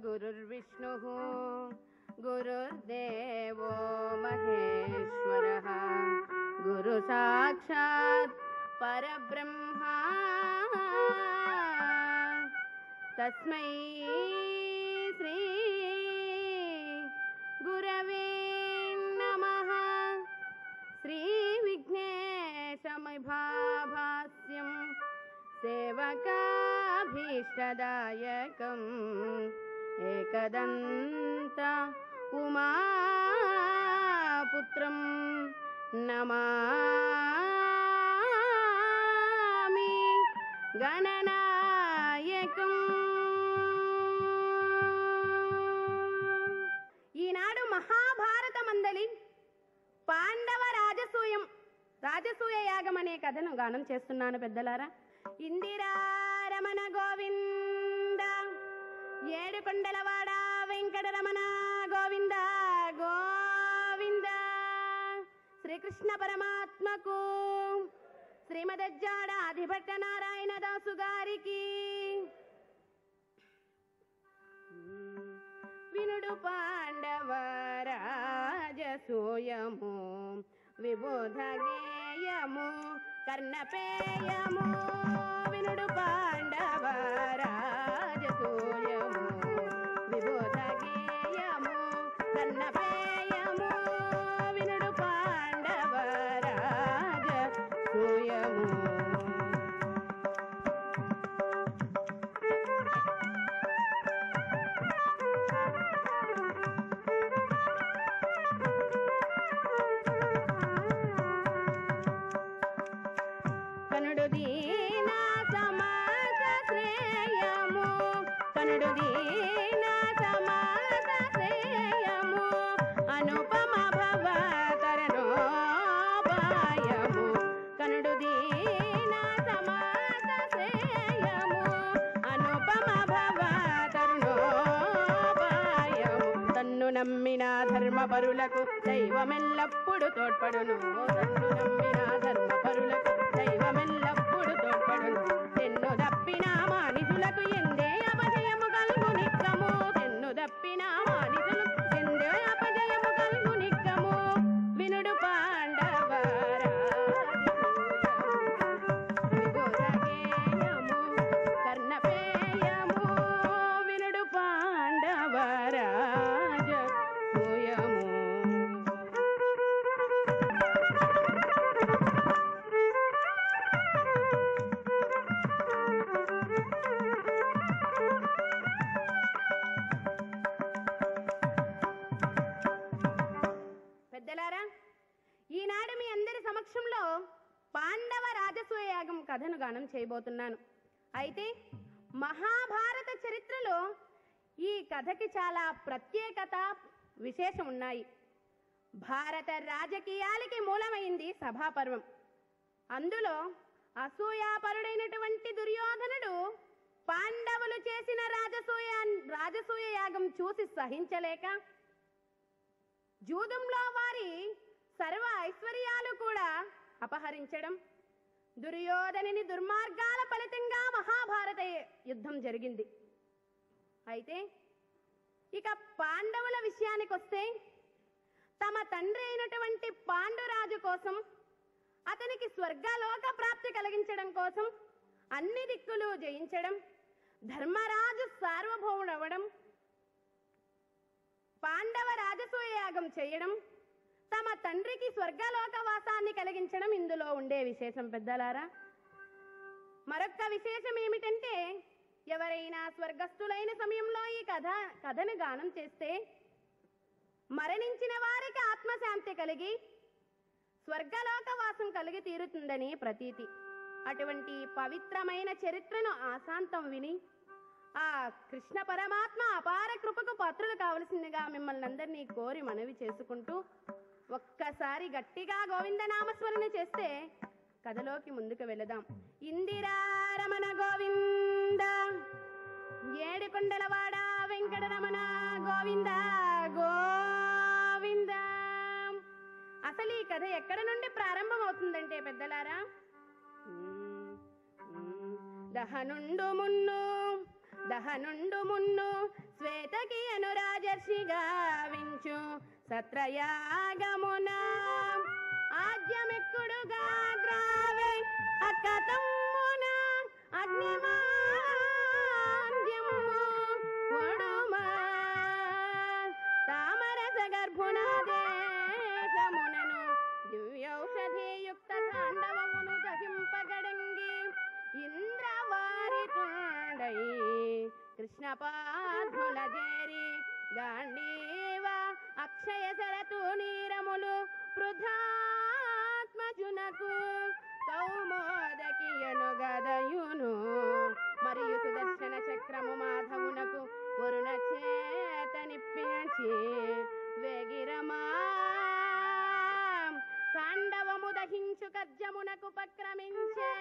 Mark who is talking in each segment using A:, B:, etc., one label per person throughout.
A: गुरुर्विष्णुः गुरुर्देवो महेश्वरः गुरु साक्षात् परब्रह्मा तस्मै श्री गुरवे नमः। श्री विघ्नेशमभाभास्यं सेवकाभीष्टदायकम् एकदन्त उमापुत्रं नमामि गणनायकम्। ఈనాడు మహాభారత మందలి పాండవ రాజసూయ యాగం అనే కథను గానం చేస్తున్నాను పెద్దలారా. ఇందిరా రమణ గోవింద, ఏడుకొండలవాడ వెంకటరమణ గోవింద గోవింద. శ్రీకృష్ణ పరమాత్మకు, శ్రీమదజ్జాడ ఆదిభట్ట నారాయణ దాసు గారికి వినుడు పాండవ రాజసూయము విబోధ గేయము కర్ణపేయము. వినుడు పాండవ రాజసూయము విబోధ గేయము కర్ణపేయము. వినుడు పాండవ రాజసూయము. నమ్మిన ధర్మపరులకు దైవమెల్లప్పుడు తోడ్పడును. తన్ను నమ్మిన ధర్మపరులకు దైవమెల్లప్పుడు తోడ్పడును. తెన్ను దప్పిన మానిధులకు ఎందే అపజయము కలుగు నిక్కము. తెన్ను దప్పిన మానిధులకు ఎందే అపజయము కలుగు నిక్కము. వినుడు పాండవ రాజసూయము కర్ణపేయము. వినుడు పాండవ పెద్దలారా, ఈనాడు మీ అందరి సమక్షంలో పాండవ రాజసూయ యాగం కథను గానం చేయబోతున్నాను. అయితే మహాభారత చరిత్రలో ఈ కథకి చాలా ప్రత్యేకత, విశేషం ఉన్నాయి. భారత రాజకీయాలకి మూలమైంది సభాపర్వం. అందులో అసూయాపరుడైనటువంటి దుర్యోధనుడు పాండవులు చేసిన రాజసూయ యాగం చూసి సహించలేక జూదంలో వారి సర్వ ఐశ్వర్యాలు కూడా అపహరించడం, దుర్యోధనుని దుర్మార్గాల ఫలితంగా మహాభారత యుద్ధం జరిగింది. అయితే ఇక పాండవుల విషయానికి వస్తే, తమ తండ్రి అయినటువంటి పాండురాజు కోసం, అతనికి స్వర్గలోక ప్రాప్తి కలిగించడం కోసం అన్ని దిక్కులు జయించడం, ధర్మరాజు సార్వభౌముడవడం, పాండవ రాజసూయ యాగం చేయడం, తమ తండ్రికి స్వర్గలోక వాసాన్ని కలిగించడం ఇందులో ఉండే విశేషం పెద్దలారా. మరొక్క విశేషం ఏమిటంటే, ఎవరైనా స్వర్గస్థులైన సమయంలో ఈ కథను గానం చేస్తే మరణించిన వారికి ఆత్మశాంతి కలిగి స్వర్గలోక వాసం కలిగి తీరుతుందని ప్రతీతి. అటువంటి పవిత్రమైన చరిత్రను ఆశాంతం విని ఆ కృష్ణ పరమాత్మ అపార కృపకు పాత్రలు కావలసిందిగా మిమ్మల్ని అందరినీ కోరి మనవి చేసుకుంటూ ఒక్కసారి గట్టిగా గోవిందనామస్మరణ చేస్తే కథలోకి ముందుకు వెళదాం. ఇందిరా రమణ గోవింద, ఏడుకొండలవాడ వెంకటరమణ గోవింద గోవింద. అసలు ఈ కథ ఎక్కడ నుండి ప్రారంభం అవుతుందంటే పెద్దలారా, దహనుండు మున్ను దహనుండు మున్ను శ్వేతకి అనురాజర్షి గావించు సత్రయాగమున ఆజ్యమెక్కుడుగా గ్రావే అక్కతమ్మున అగ్నిమాంద్యము వడుమ తామరస గర్భున దేశమునను దివ్యౌషధియుక్త తాండవమును దహింపగడంగి ఇంద్రవారితుండై కృష్ణపాద్ముల చేరి గాంధీవ అక్షయ శరతు నీరములు పృథాత్మజునకు కౌమోదకియను గదయును మరియు సుదర్శన చక్రము మాధవునకు వరుణ చేతనిప్పించి వేగిరమా తాండవము దహించు కజ్జమునకు ఉపక్రమించే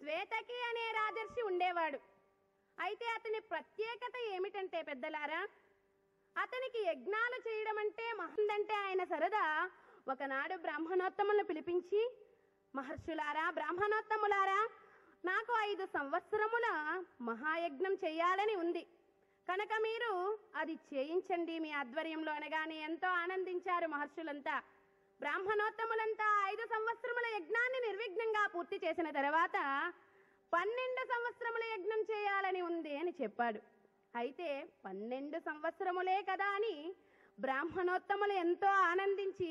A: శ్వేతకి అనే రాజర్షి ఉండేవాడు. అయితే అతని ప్రత్యేకత ఏమిటంటే పెద్దలారా, అతనికి యజ్ఞాలు చేయడం అంటే మహందంటే ఆయన సరదా. ఒకనాడు బ్రాహ్మణోత్తములను పిలిపించి, మహర్షులారా, బ్రాహ్మణోత్తములారా, నాకు 5 సంవత్సరముల మహాయజ్ఞం చేయాలని ఉంది కనుక మీరు అది చేయించండి మీ ఆధ్వర్యంలో అనగానే ఎంతో ఆనందించారు మహర్షులంతా. బ్రాహ్మణోత్తములంతా 5 సంవత్సరముల యజ్ఞాన్ని నిర్విఘ్నంగా పూర్తి చేసిన తర్వాత 12 సంవత్సరముల యజ్ఞం చేయాలని ఉంది అని చెప్పాడు. అయితే 12 సంవత్సరములే కదా అని బ్రాహ్మణోత్తములు ఎంతో ఆనందించి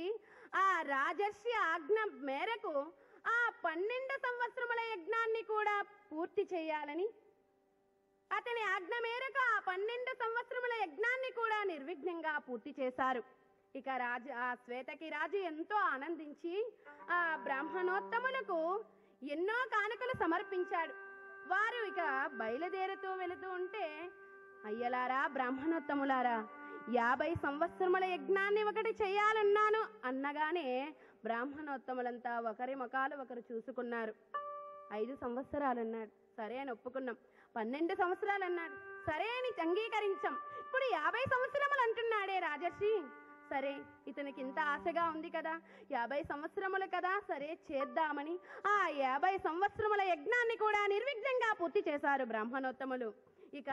A: ఆ రాజర్షి ఆజ్ఞ మేరకు ఆ 12 సంవత్సరముల యజ్ఞాన్ని కూడా పూర్తి చేయాలని, అతని ఆజ్ఞ మేరకు ఆ 12 సంవత్సరముల యజ్ఞాన్ని కూడా నిర్విఘ్నంగా పూర్తి చేశారు. ఇక ఆ శ్వేతకి రాజు ఎంతో ఆనందించి ఆ బ్రాహ్మణోత్తములకు ఎన్నో కానుకలు సమర్పించాడు. వారు ఇక బయలుదేరుతూ వెళుతూ ఉంటే, అయ్యలారా, బ్రాహ్మణోత్తములారా, 50 సంవత్సరముల యజ్ఞాన్ని ఒకటి చేయాలన్నాను అనగానే బ్రాహ్మణోత్తములంతా ఒకరి ముఖాలు ఒకరు చూసుకున్నారు. 5 సంవత్సరాలు అన్నాడు, సరే అని ఒప్పుకున్నాం. 12 సంవత్సరాలు అన్నాడు, సరే అని అంగీకరించాం. ఇప్పుడు 50 సంవత్సరములు అంటున్నాడే రాజర్షి, సరే ఇతనికి ఇంత ఆశగా ఉంది కదా, 50 సంవత్సరములు కదా, సరే చేద్దామని ఆ 50 సంవత్సరముల యజ్ఞాన్ని కూడా నిర్విఘ్నంగా పూర్తి చేశారు బ్రాహ్మణోత్తములు. ఇక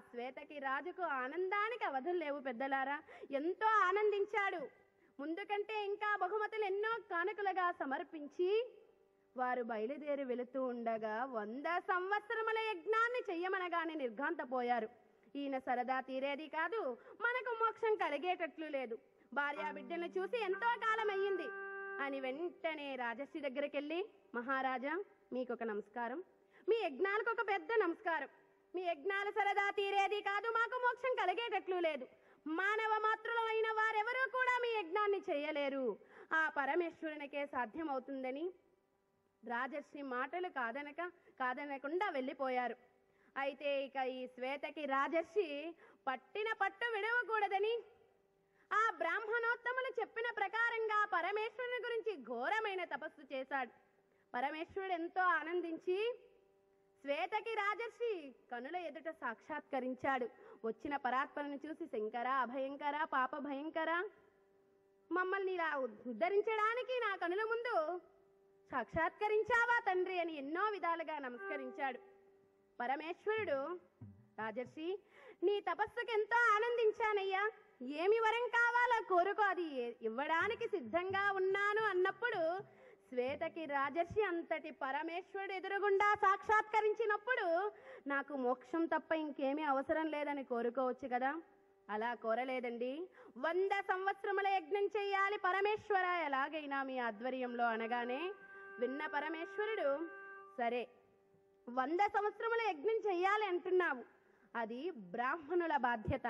A: శ్వేతకి రాజుకు ఆనందానికి అవధులు లేవు పెద్దలారా. ఎంతో ఆనందించాడు. ముందు కంటే ఇంకా బహుమతులు ఎన్నో కానుకలుగా సమర్పించి వారు బయలుదేరి వెళుతూ ఉండగా 100 సంవత్సరముల యజ్ఞాన్ని చెయ్యమనగానే నిర్ఘాంతపోయారు. ఈయన సరదా తీరేది కాదు, మనకు మోక్షం కలిగేటట్లు లేదు, భార్యా బిడ్డలను చూసి ఎంతో కాలం అయ్యింది అని వెంటనే రాజర్షి దగ్గరికి వెళ్ళి, మహారాజా, మీకొక నమస్కారం, మీ యజ్ఞాలకు ఒక పెద్ద నమస్కారం. మీ యజ్ఞాలు సరదా తీరేది కాదు, మాకు మోక్షం కలిగేటట్లు లేదు. మానవ మాతృలు అయిన వారెవరూ కూడా మీ యజ్ఞాన్ని చేయలేరు, ఆ పరమేశ్వరునికే సాధ్యమవుతుందని రాజర్షి మాటలు కాదనకుండా వెళ్ళిపోయారు. అయితే ఇక ఈ శ్వేతకి రాజర్షి పట్టిన పట్టు విడవకూడదని ఆ బ్రాహ్మణోత్తములు చెప్పిన ప్రకారంగా పరమేశ్వరుని గురించి ఘోరమైన తపస్సు చేశాడు. పరమేశ్వరుడు ఎంతో ఆనందించి శ్వేతకి రాజర్షి కనుల ఎదుట సాక్షాత్కరించాడు. వచ్చిన పరాత్పరను చూసి, శంకర, అభయంకర, పాప భయంకర, మమ్మల్ని ఇలా ఉద్ధరించడానికి నా కనుల ముందు సాక్షాత్కరించావా తండ్రి అని ఎన్నో విధాలుగా నమస్కరించాడు. పరమేశ్వరుడు, రాజర్షి, నీ తపస్సుకు ఎంతో ఆనందించానయ్యా, ఏమి వరం కావాలో కోరుకో, అది ఇవ్వడానికి సిద్ధంగా ఉన్నాను అన్నప్పుడు శ్వేతకి రాజర్షి అంతటి పరమేశ్వరుడు ఎదురుగుండా సాక్షాత్కరించినప్పుడు నాకు మోక్షం తప్ప ఇంకేమీ అవసరం లేదని కోరుకోవచ్చు కదా. అలా కోరలేదండి. 100 సంవత్సరముల యజ్ఞం చెయ్యాలి పరమేశ్వర, ఎలాగైనా మీ ఆధ్వర్యంలో అనగానే విన్న పరమేశ్వరుడు, సరే 100 సంవత్సరముల యజ్ఞం చెయ్యాలి అంటున్నావు, అది బ్రాహ్మణుల బాధ్యత.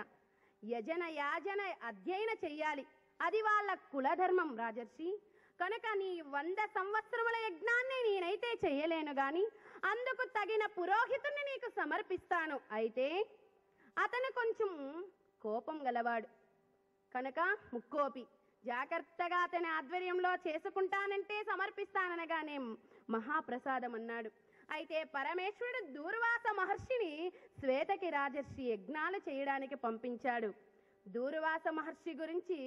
A: యజన యాజన అధ్యయన చెయ్యాలి, అది వాళ్ళ కులధర్మం రాజర్షి. కనుక నీ 100 సంవత్సరముల యజ్ఞాన్ని నేనైతే చెయ్యలేను గాని అందుకు తగిన పురోహితుని నీకు సమర్పిస్తాను. అయితే అతను కొంచెం కోపం గలవాడు కనుక ముక్కోపి జాగ్రత్తగా అతని ఆధ్వర్యంలో చేసుకుంటానంటే సమర్పిస్తాననగానే మహాప్రసాదం అన్నాడు. అయితే పరమేశ్వరుడు దూర్వాస మహర్షిని శ్వేతకి రాజర్షి యజ్ఞాలు చేయడానికి పంపించాడు. దూర్వాస మహర్షి గురించి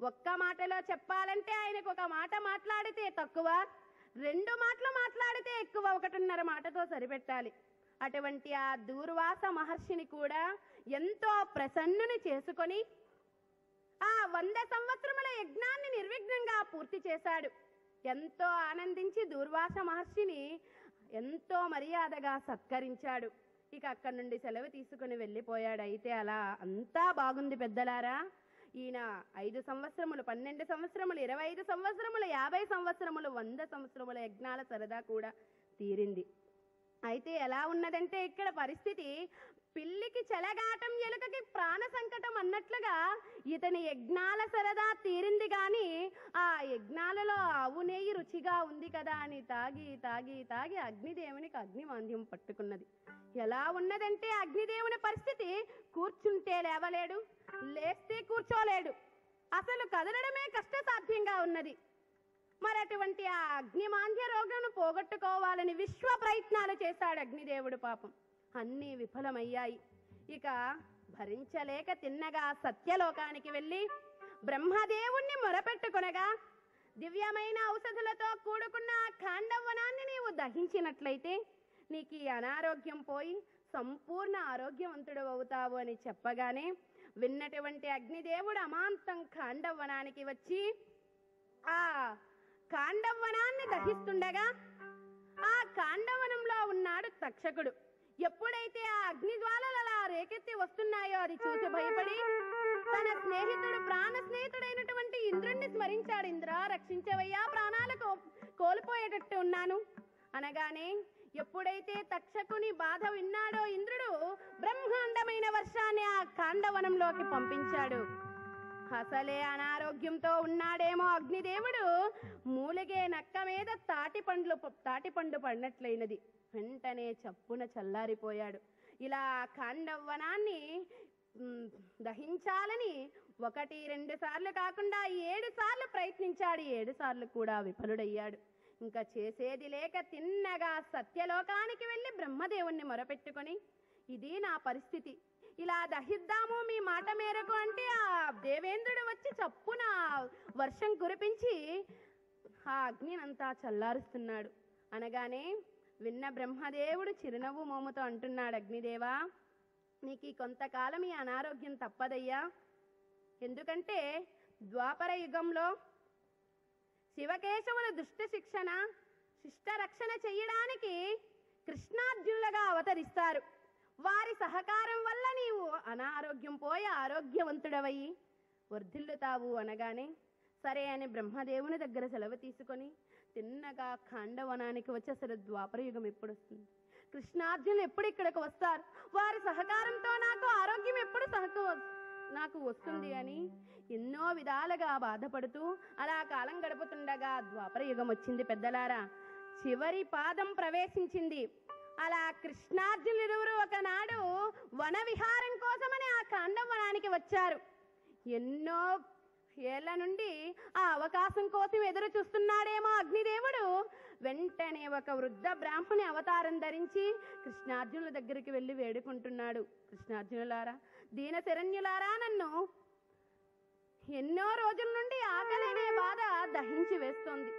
A: ఒక్క మాటలో చెప్పాలంటే ఆయనకు ఒక మాట మాట్లాడితే తక్కువ, 2 మాటలు మాట్లాడితే ఎక్కువ, 1.5 మాటతో సరిపెట్టాలి. అటువంటి ఆ దూర్వాస మహర్షిని కూడా ఎంతో ప్రసన్నుని చేసుకొని ఆ 100 సంవత్సరముల యజ్ఞాన్ని నిర్విఘ్నంగా పూర్తి చేశాడు. ఎంతో ఆనందించి దూర్వాస మహర్షిని ఎంతో మర్యాదగా సత్కరించాడు. ఇక అక్కడి నుండి సెలవు తీసుకుని వెళ్ళిపోయాడు. అయితే అలా అంతా బాగుంది పెద్దలారా. ఈయన 5 సంవత్సరములు, 12 సంవత్సరములు, 25 సంవత్సరములు, 50 సంవత్సరములు, 100 సంవత్సరముల యజ్ఞాల సరదా కూడా తీరింది. అయితే ఎలా ఉన్నదంటే ఇక్కడ పరిస్థితి, పిల్లికి చెలగాటం ఎలుకకి ప్రాణ సంకటం అన్నట్లుగా ఇతని యజ్ఞాల సరదా తీరింది. కానీ ఆ యజ్ఞాలలో ఆవు నెయ్యి రుచిగా ఉంది కదా అని తాగి తాగి తాగి అగ్నిదేవునికి అగ్నిమాంద్యం పట్టుకున్నది. ఎలా ఉన్నదంటే అగ్నిదేవుని పరిస్థితి, కూర్చుంటే లేవలేడు, లేస్తే కూర్చోలేడు, అసలు కదలడమే కష్టసాధ్యంగా ఉన్నది. మరి అటువంటి ఆ అగ్నిమాంద్య రోగను పోగొట్టుకోవాలని విశ్వ ప్రయత్నాలు చేశాడు అగ్నిదేవుడు. పాపం అన్నీ విఫలమయ్యాయి. ఇక భరించలేక తిన్నగా సత్యలోకానికి వెళ్ళి బ్రహ్మదేవుణ్ణి మొరపెట్టుకొనగా, దివ్యమైన ఔషధులతో కూడుకున్న ఆ ఖాండవనాన్ని నీవు దహించినట్లయితే నీకు ఈ అనారోగ్యం పోయి సంపూర్ణ ఆరోగ్యవంతుడు అవుతావు అని చెప్పగానే విన్నటువంటి అగ్నిదేవుడు అమాంతం ఖాండవనానికి వచ్చి ఆ ఖాండవనాన్ని దహిస్తుండగా ఆ ఖాండవనంలో ఉన్నాడు తక్షకుడు. ఎప్పుడైతే ఆ అగ్నిజ్వాలలు అలా రేకెత్తి వస్తున్నాయో అది చూసి భయపడి తన స్నేహితుడు, ప్రాణ స్నేహితుడైనటువంటి ఇంద్రుణ్ణి స్మరించాడు. ఇంద్ర, రక్షించవయ్యా, ప్రాణాలు కోల్పోయేటట్టు ఉన్నాను అనగానే ఎప్పుడైతే తక్షకుని బాధ విన్నాడో ఇంద్రుడు బ్రహ్మాండమైన వర్షాన్ని ఆ ఖాండవనంలోకి పంపించాడు. అసలే అనారోగ్యంతో ఉన్నాడేమో అగ్నిదేవుడు, మూలిగే నక్క మీద తాటిపండు పడినట్లయినది. వెంటనే చప్పున చల్లారిపోయాడు. ఇలా ఖాండవనాన్ని దహించాలని 1, 2 సార్లు కాకుండా 7 సార్లు ప్రయత్నించాడు. 7 సార్లు కూడా విఫలుడయ్యాడు. ఇంకా చేసేది లేక తిన్నగా సత్యలోకానికి వెళ్ళి బ్రహ్మదేవుణ్ణి మొరపెట్టుకొని, ఇది నా పరిస్థితి, ఇలా దహిద్దాము మీ మాట మేరకు అంటే ఆ దేవేంద్రుడు వచ్చి చప్పున వర్షం కురిపించి ఆ అగ్నినంతా చల్లారుస్తున్నాడు. అనగానే విన్న బ్రహ్మదేవుడు చిరునవ్వు మోముతో అంటున్నాడు, అగ్నిదేవా, నీకు కొంతకాలం ఈ అనారోగ్యం తప్పదయ్యా. ఎందుకంటే ద్వాపర యుగంలో శివకేశవుల దుష్ట శిక్షణ, శిష్ట రక్షణ చెయ్యడానికి కృష్ణార్జునులుగా అవతరిస్తారు. వారి సహకారం వల్ల నీవు అనారోగ్యం పోయి ఆరోగ్యవంతుడవయ్యి వర్ధిల్లుతావు అనగానే సరే అని బ్రహ్మదేవుని దగ్గర సెలవు తీసుకొని తిన్నగా ఖాండవనానికి వచ్చి అసలు ద్వాపర యుగం ఎప్పుడు వస్తుంది, కృష్ణార్జునులు ఎప్పుడు ఇక్కడికి వస్తారు, వారి సహకారంతో నాకు ఆరోగ్యం ఎప్పుడు నాకు వస్తుంది అని ఎన్నో విధాలుగా బాధపడుతూ అలా కాలం గడుపుతుండగా ద్వాపర యుగం వచ్చింది పెద్దలారా. చివరి పాదం ప్రవేశించింది. అలా కృష్ణార్జునులిరువురు ఒకనాడు వన విహారం కోసమని ఆ ఖాండవనానికి వచ్చారు. ఎన్నో ఏళ్ల నుండి ఆ అవకాశం కోసం ఎదురు చూస్తున్నాడేమో అగ్నిదేవుడు. వెంటనే ఒక వృద్ధ బ్రాహ్మణి అవతారం ధరించి కృష్ణార్జునుల దగ్గరికి వెళ్ళి వేడుకుంటున్నాడు, కృష్ణార్జునులారా, దీన శరణ్యులారా, నన్ను ఎన్నో రోజుల నుండి ఆకలనే బాధ దహించి వేస్తోంది.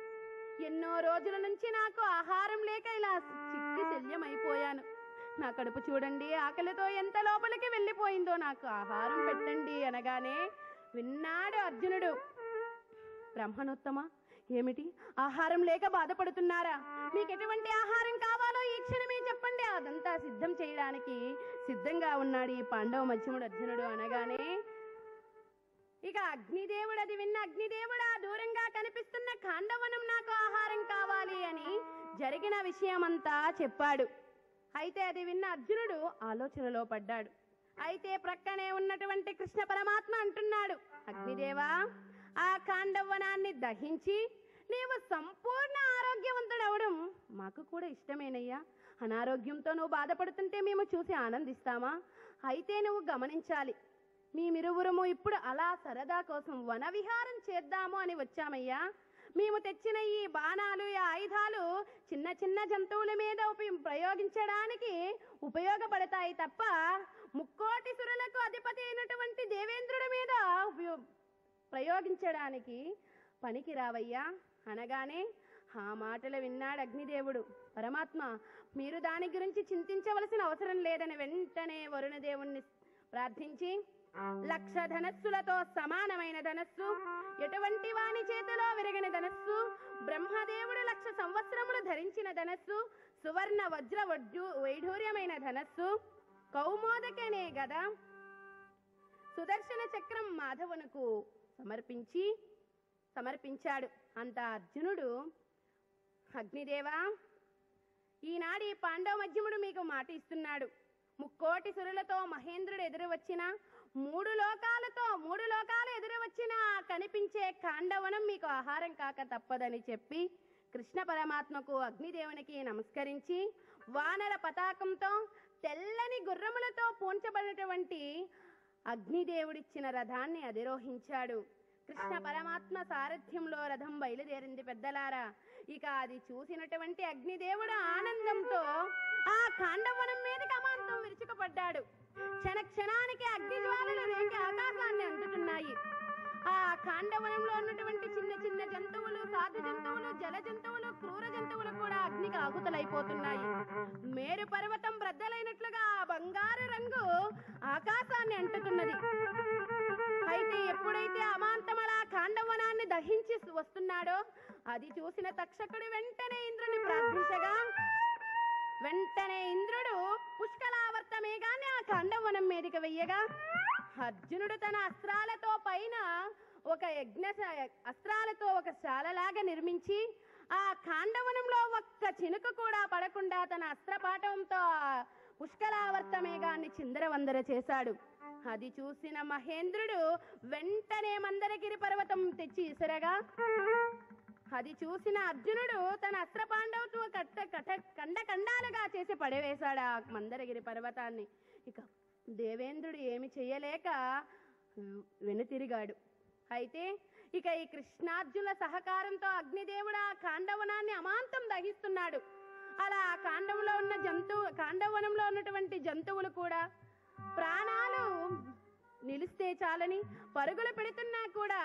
A: ఎన్నో రోజుల నుంచి నాకు ఆహారం లేక ఇలా చిక్కి శల్యమైపోయాను. నా కడుపు చూడండి, ఆకలితో ఎంత లోపలికి వెళ్ళిపోయిందో, నాకు ఆహారం పెట్టండి అనగానే విన్నాడు అర్జునుడు. బ్రహ్మణోత్తమ, ఏమిటి ఆహారం లేక బాధపడుతున్నారా? మీకు ఎటువంటి ఆహారం కావాలో ఈ క్షణమే చెప్పండి, అదంతా సిద్ధం చేయడానికి సిద్ధంగా ఉన్నాడు ఈ పాండవ మధ్యముడు అర్జునుడు అనగానే ఇక అగ్నిదేవుడు అది విన్న అగ్నిదేవుడు ఆ దూరంగా కనిపిస్తున్న ఖాండవనం నాకు ఆహారం కావాలి అని జరిగిన విషయమంతా చెప్పాడు. అయితే అది విన్న అర్జునుడు ఆలోచనలో పడ్డాడు. అయితే ప్రక్కనే ఉన్నటువంటి కృష్ణ పరమాత్మ అంటున్నాడు, అగ్నిదేవా, ఆ ఖాండవనాన్ని దహించి నీవు సంపూర్ణ ఆరోగ్యవంతుడవడం మాకు కూడా ఇష్టమేనయ్యా. అనారోగ్యంతో నువ్వు బాధపడుతుంటే మేము చూసి ఆనందిస్తామా? అయితే నువ్వు గమనించాలి, మేమిరువురము ఇప్పుడు అలా సరదా కోసం వన విహారం చేద్దాము అని వచ్చామయ్యా. మేము తెచ్చిన ఈ బాణాలు, ఈ ఆయుధాలు చిన్న చిన్న జంతువుల మీద ప్రయోగించడానికి ఉపయోగపడతాయి తప్ప ముక్కోటి సురులకు అధిపతి అయినటువంటి దేవేంద్రుడి మీద ప్రయోగించడానికి పనికి రావయ్యా అనగానే ఆ మాటలు విన్నాడు అగ్నిదేవుడు. పరమాత్మ, మీరు దాని గురించి చింతించవలసిన అవసరం లేదని వెంటనే వరుణదేవుణ్ణి ప్రార్థించి, 1,00,000 ధనస్సులతో సమానమైన ధనస్సు, ఎటువంటి వాని చేతిలో విరగని ధనస్సు, బ్రహ్మదేవుడు 1,00,000 సంవత్సరములు ధరించిన ధనస్సు, సువర్ణ వజ్ర వైఢూర్యమైన ధనస్సు, కౌమోదకనే గద, సుదర్శన చక్రం మాధవునకు సమర్పించాడు. అంత అర్జునుడు, అగ్నిదేవా, ఈనాడు ఈ పాండవ మధ్యముడు మీకు మాట ఇస్తున్నాడు. ముక్కోటి సురులతో మహేంద్రుడు ఎదురు వచ్చిన, మూడు లోకాలు ఎదురు వచ్చిన కనిపించే కాండవనం మీకు ఆహారం కాక తప్పదని చెప్పి కృష్ణ పరమాత్మకు అగ్నిదేవునికి నమస్కరించి వానర పతాకంతో తెల్లని గుర్రములతో పూంచబడినటువంటి అగ్నిదేవుడిచ్చిన రథాన్ని అధిరోహించాడు. కృష్ణ పరమాత్మ సారథ్యంలో రథం బయలుదేరింది పెద్దలారా. ఇక అది చూసినటువంటి అగ్నిదేవుడు ఆనందంతో ఆ కాండవనం మీదకి అమాంతం విరుచుకుపడ్డాడు. క్షణానికి అగ్ని జ్వాలలు రేగి ఆకాశాన్ని అందుతున్నాయి. ఆ కాండవనంలో ఉన్నటువంటి చిన్న చిన్న జంతువులు, సాధు జంతువులు, జల జంతువులు, క్రూర జంతువులు కూడా అగ్నికి ఆహుతులైపోతున్నాయి. మేరు పర్వతం బ్రద్దలైనట్లుగా ఆ బంగారు రంగు ఆకాశాన్ని అంటుతున్నది. అయితే ఎప్పుడైతే అమాంతమలా కాండవనాన్ని దహించి వస్తున్నాడో అది చూసిన తక్షకుడు వెంటనే ఇంద్రుని ప్రార్థించగా, వెంటనే ఇంద్రుడు పుష్కలావర్త మేఘాన్ని ఆ కాండవనం మీదకి వెయ్యగా అర్జునుడు తన అస్త్రాలతో పైన అస్త్రాలతో ఒక శాలలాగా నిర్మించి ఆ కాండవనంలో ఒక్క చినుకు కూడా పడకుండా తన అస్త్రపాఠంతో పుష్కలావర్త మేఘాన్ని చిందరవందర చేశాడు. అది చూసిన మహేంద్రుడు వెంటనే మందరగిరి పర్వతం తెచ్చి ఇసరగా అది చూసిన అర్జునుడు తన అస్త్రపాండవతో ఖండాలుగా చేసి పడవేశాడు ఆ మందరగిరి పర్వతాన్ని. ఇక దేవేంద్రుడు ఏమి చెయ్యలేక వెనుతిరిగాడు. అయితే ఇక ఈ కృష్ణార్జునుల సహకారంతో అగ్నిదేవుడు ఆ కాండవనాన్ని అమాంతం దహిస్తున్నాడు. అలా ఆ కాండవనంలో ఉన్నటువంటి జంతువులు కూడా ప్రాణాలు నిలిస్తే చాలని పరుగులు పెడుతున్నా కూడా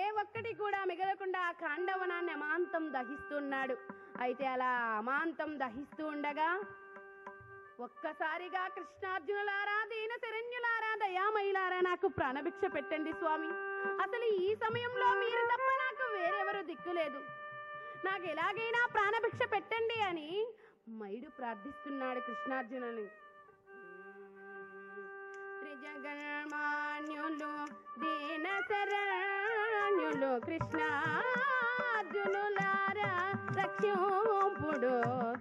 A: ఏ ఒక్కటి కూడా మిగలకుండా ఆ కాండవనాన్ని అమాంతం దహిస్తున్నాడు. అయితే అలా అమాంతం దహిస్తూ ఉండగా ఒక్కసారిగా కృష్ణార్జునులారా, దీన శరణ్యులారా, దయామయులారా, నాకు ప్రాణభిక్ష పెట్టండి స్వామి. అసలు ఈ సమయంలో మీరు తప్ప నాకు వేరెవరు దిక్కులేదు. నాకు ఎలాగైనా ప్రాణభిక్ష పెట్టండి అని మైడు ప్రార్థిస్తున్నాడు కృష్ణార్జునుని. త్రిజగన్మాన్యులు దీన శరణ్యులు కృష్ణార్జునులారా రక్షింపుడు.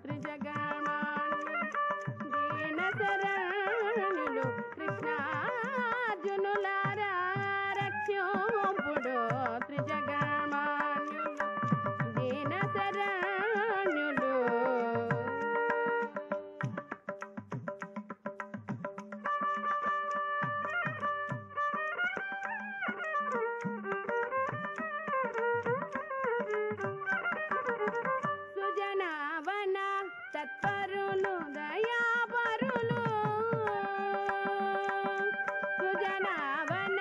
A: త్రిజగన్మాన్యులు దీన శరణ్యులు కృష్ణార్జునులారా రక్షింపుడు. త్రిజగన్మాన్యులు దీన శరణ్యులు. సుజనావన తత్పరులు దయాపరులు, సుజనావన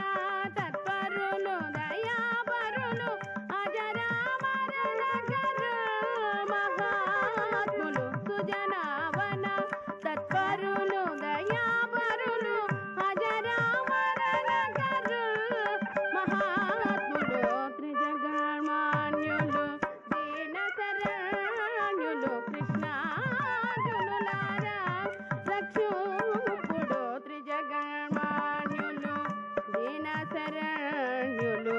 A: తత్పరులు దయాపరులు, అజరామరనగరు మహాత్ములు. సుజనావన తత్పరులు దయాపరులు, అజరామరనగరు మహాత్ములు. త్రిజగన్మాన్యులు దీన శరణ్యులు కృష్ణార్జునులారా రక్షింపుడు. త్రిజగన్మాన్యులు దీన శరణ్యులు.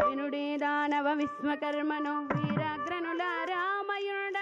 A: వినుడే దానవ విశ్వకర్మను వీరాగ్రనుల రామయుడ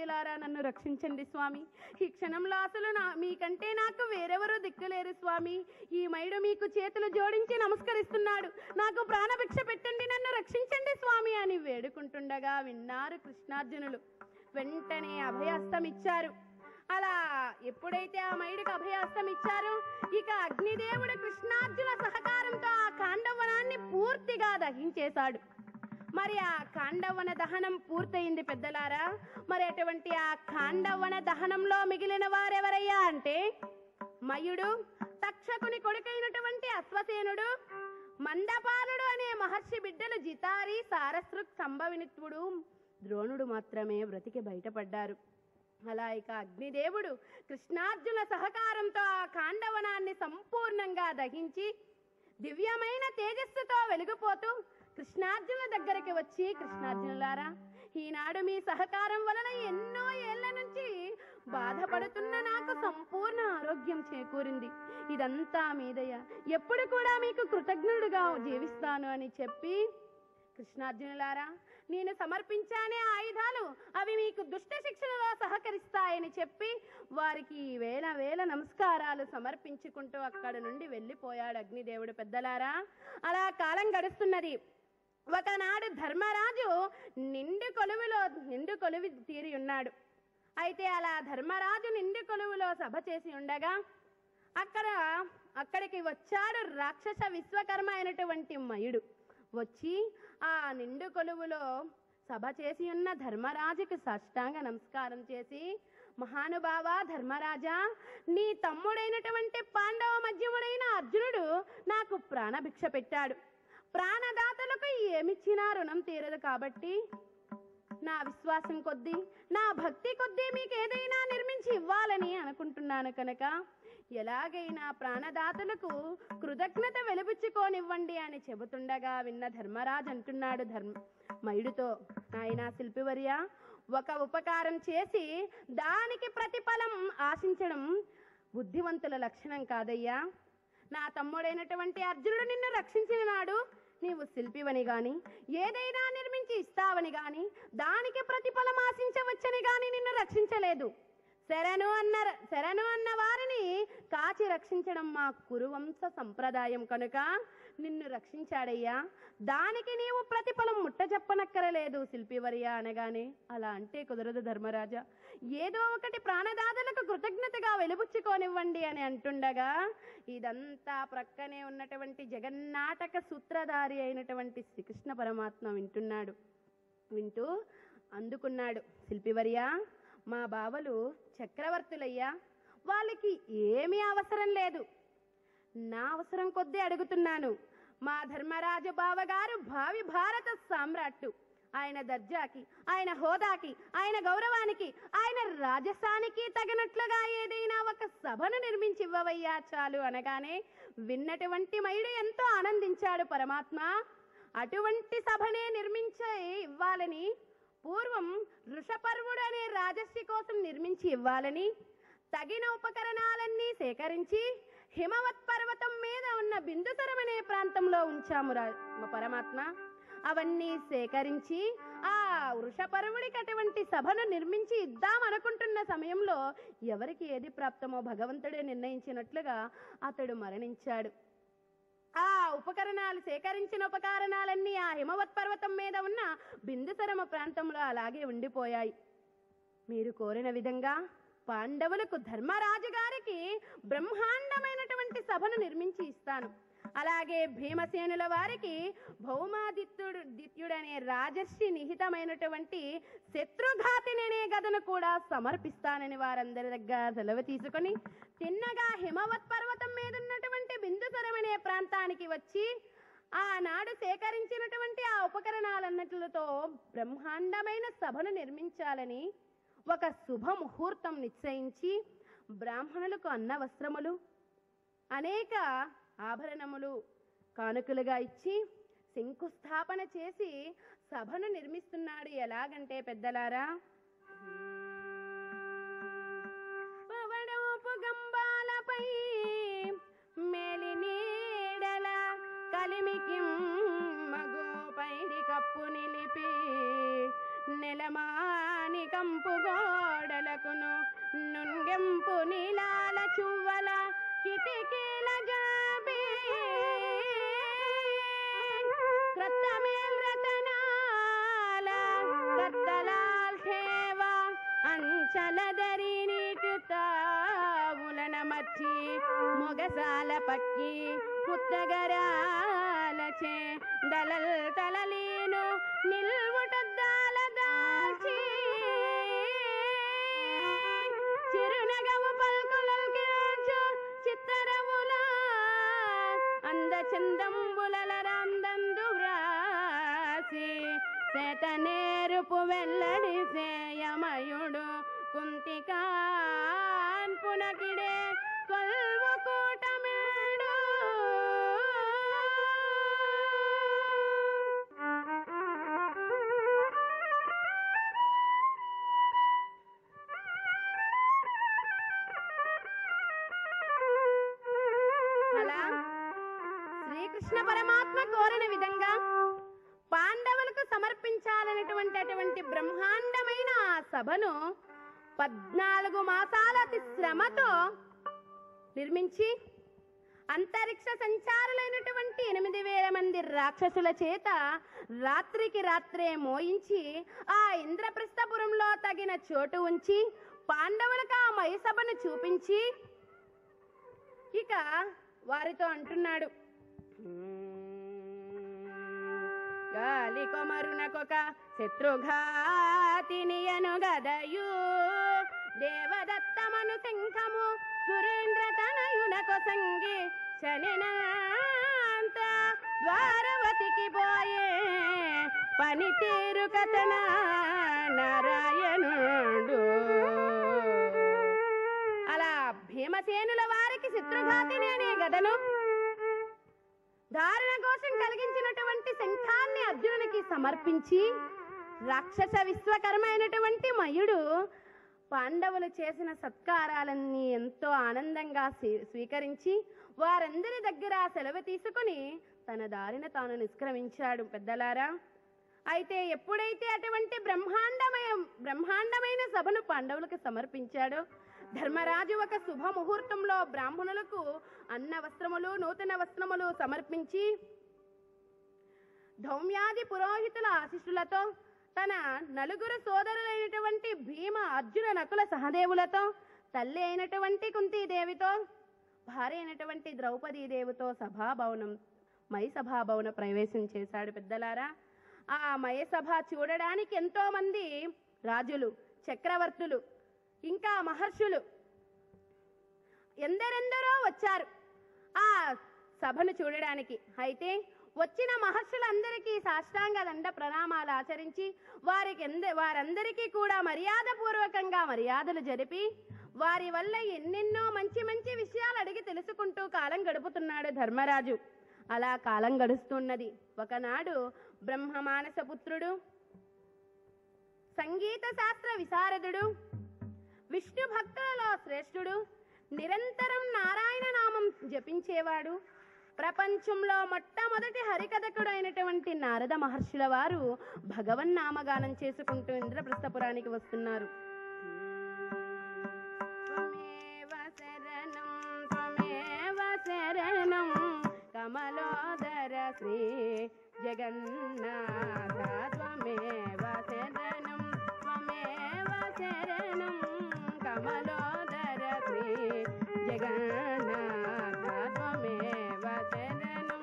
A: అయిపోయేలారా నన్ను రక్షించండి స్వామి. ఈ క్షణంలో అసలు మీకంటే నాకు వేరెవరూ దిక్కులేరు స్వామి. ఈ మైడు మీకు చేతులు జోడించి నమస్కరిస్తున్నాడు. నాకు ప్రాణభిక్ష పెట్టండి, నన్ను రక్షించండి స్వామి అని వేడుకుంటుండగా విన్నారు కృష్ణార్జునులు. వెంటనే అభయహస్తం ఇచ్చారు. అలా ఎప్పుడైతే ఆ మైడుకు అభయహస్తం ఇచ్చారో ఇక అగ్నిదేవుడు కృష్ణార్జున సహకారంతో ఆ కాండవనాన్ని పూర్తిగా దహించేశాడు. మరి ఆ కాండవన దహనం పూర్తయింది పెద్దలారా. మరి అటువంటి ఆ కాండవన దహనంలో మిగిలిన వారెవరయ్యా అంటే మయుడు, తక్షకుని కొడుకైనటువంటి అశ్వసేనుడు, మందపాలుడు అనే మహర్షి బిడ్డలు జితారి, సారస్రుక్, సంభవినిత్వుడు, ద్రోణుడు మాత్రమే బ్రతికి బయటపడ్డారు. అలా ఇక అగ్నిదేవుడు కృష్ణార్జున సహకారంతో ఆ కాండవనాన్ని సంపూర్ణంగా దహించి దివ్యమైన తేజస్సుతో వెలిగిపోతూ కృష్ణార్జున దగ్గరికి వచ్చి, కృష్ణార్జునులారా, ఈనాడు మీ సహకారం వలన ఎన్నో ఏళ్ల నుంచి బాధపడుతున్న నాకు సంపూర్ణ ఆరోగ్యం చేకూరింది. ఇదంతా మీదయ, ఎప్పుడు కూడా మీకు కృతజ్ఞుడుగా జీవిస్తాను అని చెప్పి, కృష్ణార్జునులారా, నేను సమర్పించానే ఆయుధాలు అవి మీకు దుష్ట శిక్షణలో సహకరిస్తాయని చెప్పి వారికి వేల వేల నమస్కారాలు సమర్పించుకుంటూ అక్కడ నుండి వెళ్ళిపోయాడు అగ్నిదేవుడు. పెద్దలారా, అలా కాలం గడుస్తున్నది. ఒకనాడు ధర్మరాజు నిండు కొలువి తీరి ఉన్నాడు. అయితే అలా ధర్మరాజు నిండు కొలువులో సభ చేసి ఉండగా అక్కడికి వచ్చాడు రాక్షస విశ్వకర్మ అయినటువంటి మయుడు. వచ్చి ఆ నిండు కొలువులో సభ చేసి ఉన్న ధర్మరాజుకు సాష్టాంగ నమస్కారం చేసి, మహానుభావ ధర్మరాజా, నీ తమ్ముడైనటువంటి పాండవ మధ్యముడైన అర్జునుడు నాకు ప్రాణభిక్ష పెట్టాడు. ప్రాణదాతలకు ఏమిచ్చినా రుణం తీరదు. కాబట్టి నా విశ్వాసం కొద్దీ, నా భక్తి కొద్దీ మీకు ఏదైనా నిర్మించి ఇవ్వాలని అనుకుంటున్నాను కనుక ఎలాగైనా ప్రాణదాతలకు కృతజ్ఞత వెలిబుచ్చుకోనివ్వండి అని చెబుతుండగా విన్న ధర్మరాజు అంటున్నాడు మయుడితో, నాయనా శిల్పివర్య, ఒక ఉపకారం చేసి దానికి ప్రతిఫలం ఆశించడం బుద్ధివంతుల లక్షణం కాదయ్యా. నా తమ్ముడైనటువంటి అర్జునుడు నిన్ను రక్షించిన నాడు నీవు శిల్పివని గాని, ఏదైనా నిర్మించి ఇస్తావని గాని, దానికి ప్రతిఫలం ఆశించవచ్చని గాని నిన్ను రక్షించలేదు. శరణు అన్న వారిని కాచి రక్షించడం మా కురువంశ సంప్రదాయం కనుక నిన్ను రక్షించాడయ్యా. దానికి నీవు ప్రతిఫలం ముట్టజెప్పనక్కరలేదు శిల్పివర్య అనగానే, అలా అంటే కుదరదు ధర్మరాజా, ఏదో ఒకటి ప్రాణదాతలకు కృతజ్ఞతగా వెలుబుచ్చుకోనివ్వండి అని అంటుండగా ఇదంతా ప్రక్కనే ఉన్నటువంటి జగన్నాటక సూత్రధారి అయినటువంటి శ్రీకృష్ణ పరమాత్మ వింటూ అందుకున్నాడు, శిల్పివర్య, మా బావలు చక్రవర్తులయ్యా, వాళ్ళకి ఏమీ అవసరం లేదు, నా అవసరం కొద్దీ అడుగుతున్నాను. మా ధర్మరాజు బావగారు భావి భారత సామ్రాట్టు. ఆయన దర్జాకి, ఆయన హోదాకి, ఆయన గౌరవానికి, ఆయన రాజసానికి తగినట్లుగా ఏదైనా ఒక సభను నిర్మించి ఇవ్వవయ్యా చాలు అనగానే విన్నటువంటి మయుడు ఎంతో ఆనందించాడు. పరమాత్మ, అటువంటి సభనే నిర్మించి ఇవ్వాలని, పూర్వం వృషపర్వుడు అనే రాజర్షి కోసం నిర్మించి ఇవ్వాలని తగిన ఉపకరణాలన్నీ సేకరించి హిమవత్ పర్వతం మీద ఉన్న బిందుసరం అనే ప్రాంతంలో ఉంచాము పరమాత్మ. అవన్నీ సేకరించి ఆ వృషపర్వుడికి అటువంటి సభను నిర్మించి ఇద్దామనుకుంటున్న సమయంలో ఎవరికి ఏది ప్రాప్తమో భగవంతుడే నిర్ణయించినట్లుగా అతడు మరణించాడు. ఆ సేకరించిన ఉపకరణాలన్నీ ఆ హిమవత్ పర్వతం మీద ఉన్న బిందుసరమ ప్రాంతంలో అలాగే ఉండిపోయాయి. మీరు కోరిన విధంగా పాండవులకు ధర్మరాజు గారికి బ్రహ్మాండమైనటువంటి సభను నిర్మించి ఇస్తాను. అలాగే భీమసేనుల వారికి భౌమాదిత్యుడనే రాజర్షి నిహితమైనటువంటి శత్రుఘాతిని అనే గదను కూడా సమర్పిస్తానని వారందరి దగ్గర సెలవు తీసుకొని తిన్నగా హిమవత్ పర్వతం మీద ఉన్నటువంటి బిందుసరం అనే ప్రాంతానికి వచ్చి ఆనాడు సేకరించినటువంటి ఆ ఉపకరణాలన్నిటితో బ్రహ్మాండమైన సభను నిర్మించాలని ఒక శుభ ముహూర్తం నిశ్చయించి బ్రాహ్మణులకు అన్న వస్త్రములు, అనేక ఆభరణములు కానుకలుగా ఇచ్చి శంకుస్థాపన చేసి సభను నిర్మిస్తున్నాడు. ఎలాగంటే పెద్దలారా, పవడోపు గంబాలపై మేలి నీడల కలిమికి మగు పైడి కప్పు నిలిపి నెలమాని కంపుగోల మొగసాల పక్కి ముత్తగరాలచే దళల్ తలలీను నిల్వుటద్దాల దాల్చి చిరునగవు పల్కులల్కించు చిత్తరవుల అందచందంబులరందందు వ్రాసి శతనేరుపు వెల్లడి సేయమయుడు కుంతికాన్ పునకిడే కొల్వు కూటమేడు అలా శ్రీకృష్ణ పరమాత్మ కోరిన విధంగా పాండవులకు సమర్పించాలనేటువంటి బ్రహ్మాండమైన ఆ సభను 14 మాసాల అతి శ్రమతో నిర్మించి అంతరిక్ష సంచారులైనటువంటి 8,000 మంది రాక్షసుల చేత రాత్రికి రాత్రే మోయించి ఆ ఇంద్రప్రస్థపురంలో తగిన చోటు ఉంచి పాండవులకు ఆ మయసభను చూపించి ఇక వారితో అంటున్నాడు, గాలి కొమరునకొక శత్రుఘాతినియను గదయు దేవదత్తమను శంఖము సురేంద్ర తనయునకు సంగి శనినంత ద్వారవతికి పోయే పనితీరు కథన నారాయణుడు. అలా భీమసేనుల వారికి శత్రుఘాతిని అనే గదను ధారణ కోసం కలిగించినటువంటి శంఖాన్ని అర్జునునికి సమర్పించి రాక్షస విశ్వకర్మ అయినటువంటి మయుడు పాండవులు చేసిన సత్కారాలన్నీ ఎంతో ఆనందంగా స్వీకరించి వారందరి దగ్గర సెలవు తీసుకుని తన దారిన తాను నిష్క్రమించాడు. పెద్దలారా, అయితే ఎప్పుడైతే అటువంటి బ్రహ్మాండమైన సభను పాండవులకు సమర్పించాడో ధర్మరాజు ఒక శుభముహూర్తంలో బ్రాహ్మణులకు అన్న వస్త్రములు నూతన వస్త్రములు సమర్పించి ధౌమ్యాది పురోహితుల ఆశీస్సులతో తన 4 సోదరులైనటువంటి భీమ అర్జున నకుల సహదేవులతో తల్లి అయినటువంటి కుంతీదేవితో భార్య అయినటువంటి ద్రౌపదీదేవితో మయ సభాభవన ప్రవేశం చేశాడు. పెద్దలారా, ఆ మయ సభ చూడడానికి ఎంతో మంది రాజులు, చక్రవర్తులు, ఇంకా మహర్షులు ఎందరెందరో వచ్చారు ఆ సభను చూడడానికి. అయితే వచ్చిన మహర్షులందరికీ సాష్టాంగ దండ ప్రణామాలు ఆచరించి వారందరికీ కూడా మర్యాదపూర్వకంగా మర్యాదలు జరిపి వారి వల్ల ఎన్నెన్నో మంచి మంచి విషయాలు అడిగి తెలుసుకుంటూ కాలం గడుపుతున్నాడు ధర్మరాజు. అలా కాలం గడుస్తున్నది. ఒకనాడు బ్రహ్మమానస పుత్రుడు, సంగీత శాస్త్ర విశారదుడు, విష్ణు భక్తులలో శ్రేష్ఠుడు, నిరంతరం నారాయణ నామం జపించేవాడు, ప్రపంచంలో మొట్టమొదటి హరికథకుడు అయినటువంటి నారద మహర్షుల వారు భగవన్నామగానం చేసుకుంటూ ఇంద్రప్రస్థపురానికి వస్తున్నారు. త్వమేవ శరణం కమలోదర శ్రీ జగన్నాథ త్వమేవ శరణం కమలోదర శ్రీ జగన్నాథ త్వమేవ శరణం.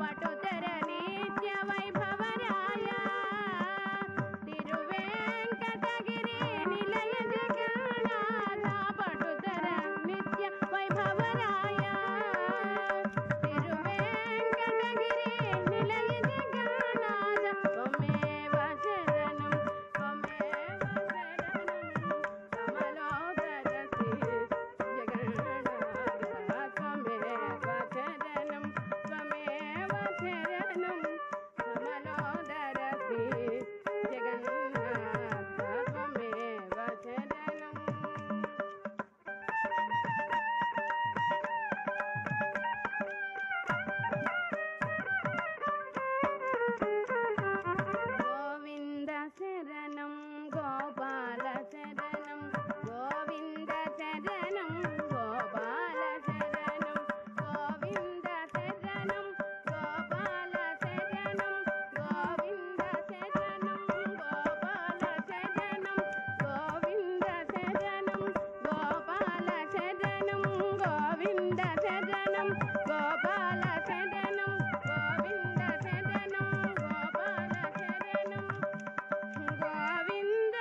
A: పటుతర నిత్య వైభవరాయ తిరువేంకటగిరి నిలయ జగన్నాథ పటుతర నిత్య వైభవరాయ తిరువేంకటగిరి నిలయ జగన్నాథ త్వమేవ శరణం కమలోదర శ్రీ జగన్నాథ త్వమేవ శరణం కమలోదర శ్రీ జగన్నాథ త్వమేవ శరణం. గోవింద శరణం గోపాల శరణం గోవింద శరణం గోపాల శరణం గోవింద శరణం గోపాల శరణం గోవింద శరణం గోపాల శరణం గోవింద శరణం గోపాల శరణం గోవింద శరణం గోపాల శరణం గోవింద శరణం గోపాల శరణం గోవింద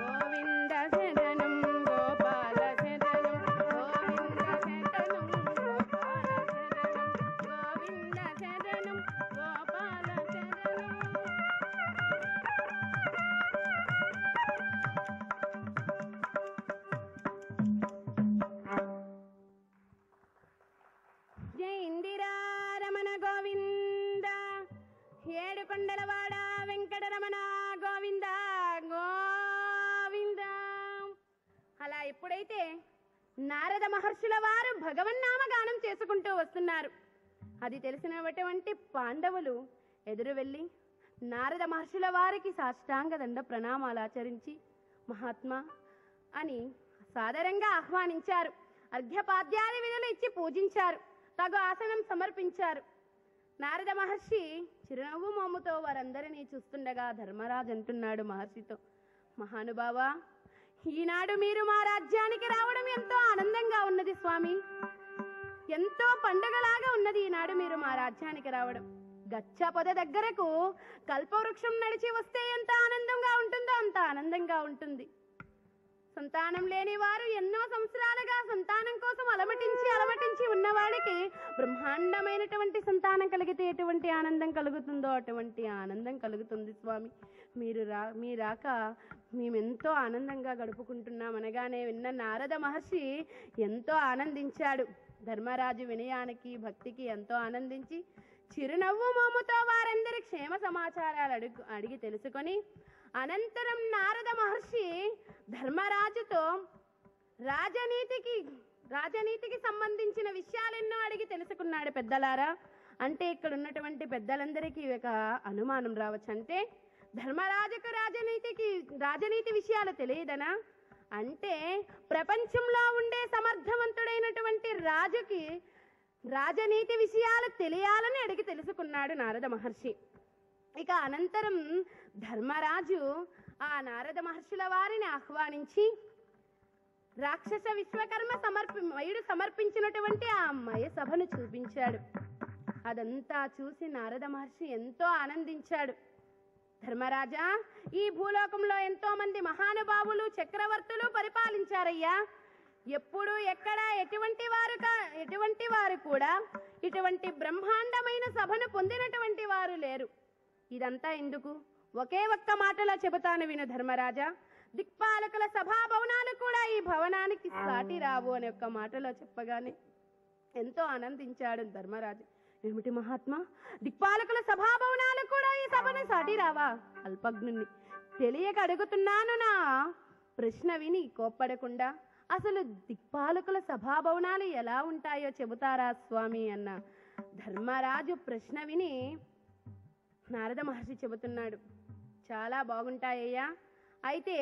A: గోవింద శరణం గోపాల శరణం గోవింద శరణం గోపాల శరణం గోవింద శరణం గోపాల శరణం. జై ఇందిరారమణ గోవింద ఏడుకొండలవాడ వెంకటరమణ గోవింద గోవింద. అలా ఎప్పుడైతే నారద మహర్షుల వారు భగవన్నామగానం చేసుకుంటూ వస్తున్నారు, అది తెలిసినటువంటి పాండవులు ఎదురు వెళ్ళి నారద మహర్షుల వారికి సాష్టాంగ దండ ప్రణామాలు ఆచరించి మహాత్మా అని సాదరంగా ఆహ్వానించారు. అర్ఘ్యపాద్యాది విధులు ఇచ్చి పూజించారు. తగు ఆసనం సమర్పించారు. నారద మహర్షి చిరునవ్వు మోముతో వారందరినీ చూస్తుండగా ధర్మరాజు అంటున్నాడు మహర్షితో, మహానుభావా, ఈనాడు మీరు మా రాజ్యానికి రావడం ఎంతో ఆనందంగా ఉన్నది స్వామి. ఎంతో పండుగలాగా ఉన్నది ఈనాడు మీరు మా రాజ్యానికి రావడం. గచ్చ పొద దగ్గరకు కల్పవృక్షం నడిచి వస్తే ఎంత ఆనందంగా ఉంటుందో అంత ఆనందంగా ఉంటుంది. సంతానం లేని వారు ఎన్నో సంవత్సరాలుగా సంతానం కోసం అలమటించి ఉన్నవాడికి బ్రహ్మాండమైనటువంటి సంతానం కలిగితే ఎటువంటి ఆనందం కలుగుతుందో అటువంటి ఆనందం కలుగుతుంది స్వామి. మీ రాక మేమెంతో ఆనందంగా గడుపుకుంటున్నాం అనగానే విన్న నారద మహర్షి ఎంతో ఆనందించాడు. ధర్మరాజు వినయానికి భక్తికి ఎంతో ఆనందించి చిరునవ్వు మోముతో వారందరి క్షేమ సమాచారాలు అడిగి తెలుసుకొని అనంతరం నారద మహర్షి ధర్మరాజుతో రాజనీతికి సంబంధించిన విషయాలెన్నో అడిగి తెలుసుకున్నాడు. పెద్దలారా, అంటే ఇక్కడ ఉన్నటువంటి పెద్దలందరికీ ఒక అనుమానం రావచ్చు. అంటే ధర్మరాజుకు రాజనీతి విషయాలు తెలియదనా? అంటే ప్రపంచంలో ఉండే సమర్థవంతుడైనటువంటి రాజుకి రాజనీతి విషయాలు తెలియాలని అడిగి తెలుసుకున్నాడు నారద మహర్షి. ఇక అనంతరం ధర్మరాజు ఆ నారద మహర్షుల వారిని ఆహ్వానించి రాక్షస విశ్వకర్మ మయుడు సమర్పించినటువంటి ఆ మయ సభను చూపించాడు. అదంతా చూసి నారద మహర్షి ఎంతో ఆనందించాడు. ధర్మరాజా, ఈ భూలోకంలో ఎంతో మంది మహానుభావులు చక్రవర్తులు పరిపాలించారయ్యా. ఎప్పుడు ఎక్కడ ఎటువంటి వారు కూడా ఇటువంటి బ్రహ్మాండమైన సభను పొందినటువంటి వారు లేరు. ఇదంతా ఎందుకు? ఒకే ఒక్క మాటలో చెబుతాను విను ధర్మరాజా. దిక్పాలకుల సభాభవనాలు కూడా ఈ భవనానికి సాటి రావు అనే ఒక్క మాటలో చెప్పగానే ఎంతో ఆనందించాడు ధర్మరాజు. ఏమిటి మహాత్మా, దిక్పాలకుల సభాభవనాలు కూడా ఈ సభను సాటి రావా? అల్పజ్ఞుణ్ణి, తెలియక అడుగుతున్నాను. నా ప్రశ్న విని కోప్పడకుండా అసలు దిక్పాలకుల సభాభవనాలు ఎలా ఉంటాయో చెబుతారా స్వామి అన్న ధర్మరాజు ప్రశ్న విని నారద మహర్షి చెబుతున్నాడు, చాలా బాగుంటాయ్యా. అయితే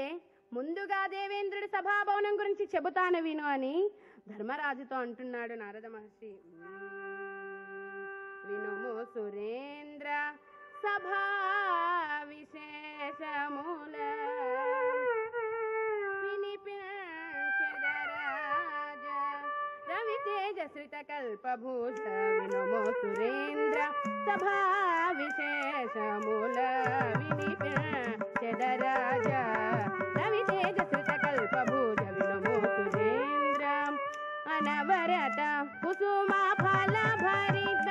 A: ముందుగా దేవేంద్రుడి సభాభవనం గురించి చెబుతాను విను అని ధర్మరాజుతో అంటున్నాడు నారద మహర్షి. వినుము సురేంద్ర సభా విశేషముల వినిపించెదరాజ రవితేజ శ్రిత కల్పభూష. వినుము సురేంద్ర సభా విశేషముల వినిపించెదరాజ రవితేజ శ్రిత కల్పభూష. వినుము సురేంద్ర అనవరత కుసుమ ఫల భరిత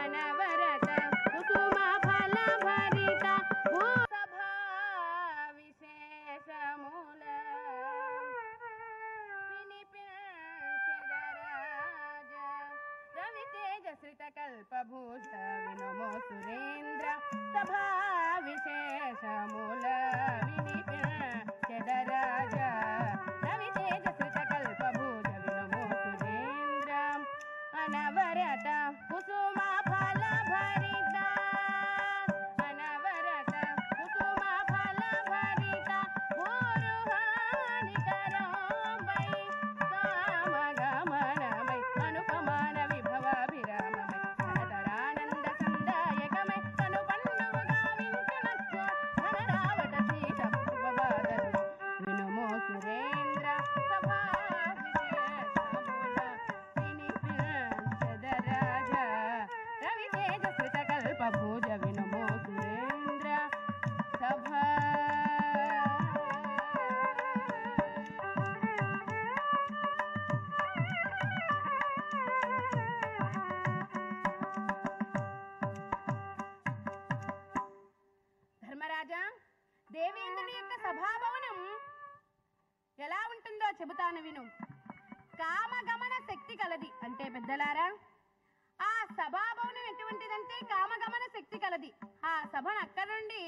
A: అనవరత కుసుమ ఫల భరిత భూసభా విశేషముల వినిపించెదరాజ రవితేజ శ్రిత కల్పభూష. వినుము సురేంద్ర సభా విశేషముల వినిపించెదరాజ రవితేజ శ్రిత కల్పభూష. వినుము సురేంద్ర అనవరత కుసుమ ఫల భరిత అనవరత కుసుమ ఫల భరిత పూరుహానికరంబై కామగమనమై అనుపమాన విభవాభిరామమై ధనధరానంద సందాయకమై కను పండువుగా వించునచ్చు ధనరావట సీత పూర్వబాధలు. వినుము సురేంద్ర సభా విశేషముల వినిపించెదరాజ రవితేజ శ్రిత కల్పభూష. వినుము సురేంద్ర సభా. ధర్మరాజా, దేవేంద్రుడి యొక్క సభాభవనం ఎలా ఉంటుందో చెబుతాను విను. కామగమన శక్తి కలది. అంటే పెద్దలారా, ఆ సభాభవనం ఎటువంటిదంటే కామగమన శక్తి కలది. ఆ సభను అక్కడ నుండి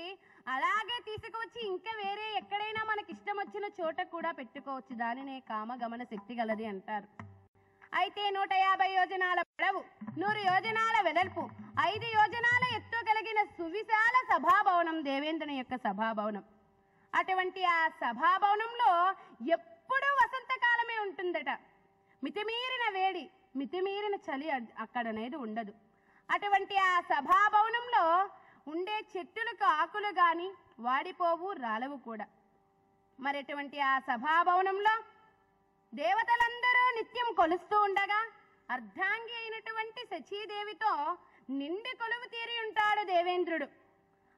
A: అలాగే తీసుకువచ్చి ఇంకా వేరే ఎక్కడైనా మనకి ఇష్టం వచ్చిన చోట కూడా పెట్టుకోవచ్చు. దానినే కామగమన శక్తి కలది అంటారు. అయితే 150 యోజనాల పొడవు, 100 యోజనాల వెడల్పు, 5 యోజనాల ఎత్తు కలిగిన సువిశాల సభాభవనం దేవేంద్రుని యొక్క సభాభవనం. అటువంటి ఆ సభాభవనంలో ఎప్పుడూ వసంతకాలమే ఉంటుందట. మితిమీరిన వేడి, మితిమీరిన చలి అక్కడనేది ఉండదు. అటువంటి ఆ సభాభవనంలో ఉండే చెట్టులకు ఆకులు గాని వాడిపోవు, రాలవు కూడా. మరి అటువంటి ఆ సభాభవనంలో దేవతలందరూ నిత్యం కొలుస్తూ ఉండగా అర్ధాంగి అయినటువంటి శచీదేవితో నిండి కొలువు తీరి ఉంటాడు దేవేంద్రుడు.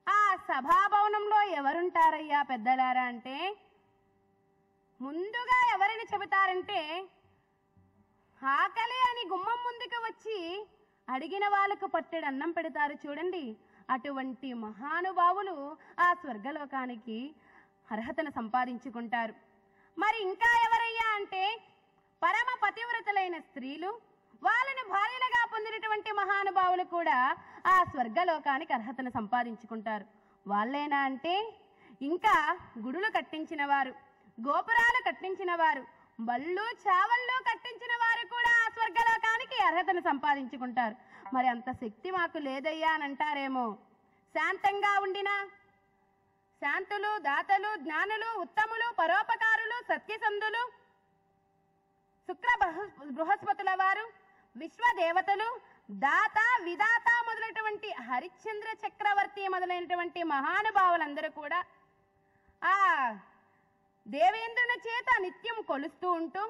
A: ఆ సభాభవనంలో ఎవరుంటారయ్యా పెద్దలారా అంటే, ముందుగా ఎవరిని చెబుతారంటే, ఆకలి అని గుమ్మం ముందుకు వచ్చి అడిగిన వాళ్ళకు పట్టెడు అన్నం పెడతారు చూడండి. అటువంటి మహానుభావులు ఆ స్వర్గలోకానికి అర్హతను సంపాదించుకుంటారు. మరి ఇంకా ఎవరయ్యా అంటే, పరమ పతివ్రతలైన స్త్రీలు, వాళ్ళను భార్యలుగా పొందినటువంటి మహానుభావులు కూడా ఆ స్వర్గలోకానికి అర్హతను సంపాదించుకుంటారు. వాళ్ళేనా అంటే, ఇంకా గుడులు కట్టించిన వారు, గోపురాలు కట్టించిన వారు, బళ్ళు చావళ్ళు కట్టించిన వారు కూడా ఆ స్వర్గలోకానికి అర్హతను సంపాదించుకుంటారు. మరి అంత శక్తి మాకు లేదయ్యా అని అంటారేమో. శాంతంగా ఉండినా శాంతులు, దాతలు, జ్ఞానులు, ఉత్తములు, పరోపకారులు, సత్యసంధులు, శుక్ర బృహస్పతుల వారు, విశ్వదేవతలు, దాత విదాత మొదలైనటువంటి హరిశ్చంద్ర చక్రవర్తి మొదలైనటువంటి మహానుభావులందరూ కూడా ఆ దేవేంద్రుని చేత నిత్యం కొలుస్తూ ఉంటూ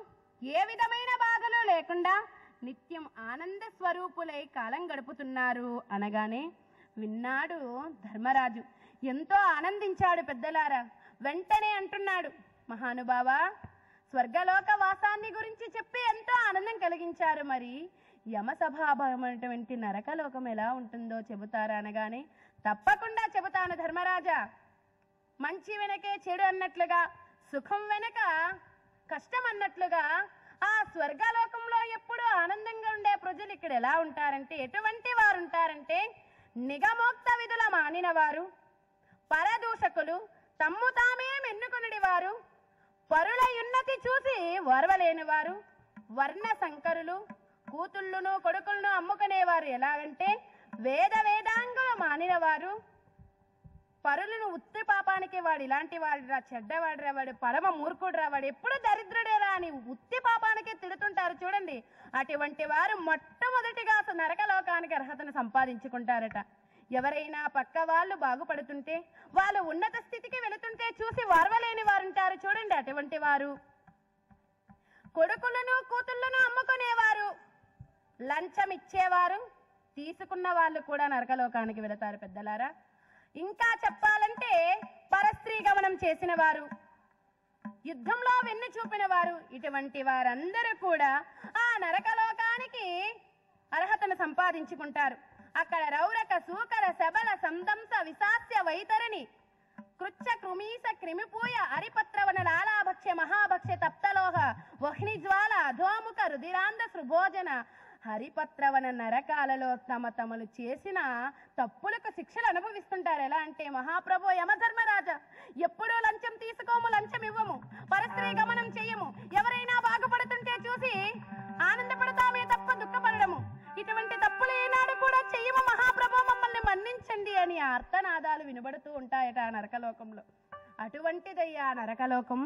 A: ఏ విధమైన బాధలు లేకుండా నిత్యం ఆనంద స్వరూపులై కాలం గడుపుతున్నారు అనగానే విన్నాడు ధర్మరాజు. ఎంతో ఆనందించాడు పెద్దలారా. వెంటనే అంటున్నాడు, మహానుభావా, స్వర్గలోక వాసాన్ని గురించి చెప్పి ఎంతో ఆనందం కలిగించారు. మరి యమసభాభవమైనటువంటి నరకలోకం ఎలా ఉంటుందో చెబుతారా అనగానే, తప్పకుండా చెబుతాను ధర్మరాజా. మంచి వెనకే చెడు అన్నట్లుగా, సుఖం వెనక కష్టం అన్నట్లుగా ఆ స్వర్గలోకంలో ఎప్పుడూ ఆనందంగా ఉండే ప్రజలు ఇక్కడ ఎలా ఉంటారంటే, ఎటువంటి వారు ఉంటారంటే, నిగమోక్త విధుల మానిన వారు, పరదూషకులు, తమ్ము తామే మెన్నుకొనిడి వారు, పరుల ఉన్నతి చూసి ఓర్వలేని వారు, వర్ణ సంకరులు, కూతుళ్ళను కొడుకులను అమ్ముకునేవారు. ఎలాగంటే వేదాంగులు మానినవారు, పరులను ఉత్తి పాపానికి వాడు ఇలాంటి వాడురా, చెడ్డవాడురా, వాడు పరమ మూర్ఖుడురా, వాడు ఎప్పుడు దరిద్రుడేరా అని ఉత్తి పాపానికే తిడుతుంటారు చూడండి. అటువంటి వారు మొట్టమొదటిగా అసలు నరకలోకానికి అర్హతను సంపాదించుకుంటారట. ఎవరైనా పక్క వాళ్ళు బాగుపడుతుంటే, వాళ్ళు ఉన్నత స్థితికి వెళుతుంటే చూసి వారవలేని వారు ఉంటారు చూడండి. అటువంటి వారు కొడుకులను కూతుళ్లను అమ్ముకునేవారు, లంచం ఇచ్చేవారు, తీసుకున్న వాళ్ళు కూడా నరకలోకానికి వెళతారు పెద్దలారా. ఇంకా చెప్పాలంటే పరస్త్రీ గమనం చేసిన వారు, యుద్ధంలో వెన్ను చూపిన వారు, ఇటువంటి వారందరూ కూడా ఆ నరకలోకానికి అర్హతను సంపాదించుకుంటారు. అక్కడ రౌరక సూకర శబల సందంస విశాస్య వైతరణి కృచ్చ కృమీస క్రిమిపూయ అరిపత్రవన లాలాభక్ష్య మహాభక్ష్య తప్తలోహ వహ్నిజ్వాల అధోముఖ రుధిరాంధ సృభోజన హరిపత్రవన నరకాలలో తమలు చేసిన తప్పులకు శిక్షలు అనుభవిస్తుంటారు. ఎలా అంటే, మహాప్రభు యమధర్మరాజ, ఎప్పుడూ లంచం తీసుకోము, లంచం ఇవ్వము, పరస్త్రీ గమనం చెయ్యము, ఎవరైనా బాగుపడుతుంటే చూసి ఆనందపడతామే తప్ప దుఃఖపడము, ఇటువంటి తప్పులు ఏనాడు కూడా చెయ్యము మహాప్రభు, మమ్మల్ని మన్నించండి అని ఆర్తనాదాలు వినబడుతూ ఉంటాయట ఆ నరకలోకంలో. అటువంటిదయ్యా నరకలోకం.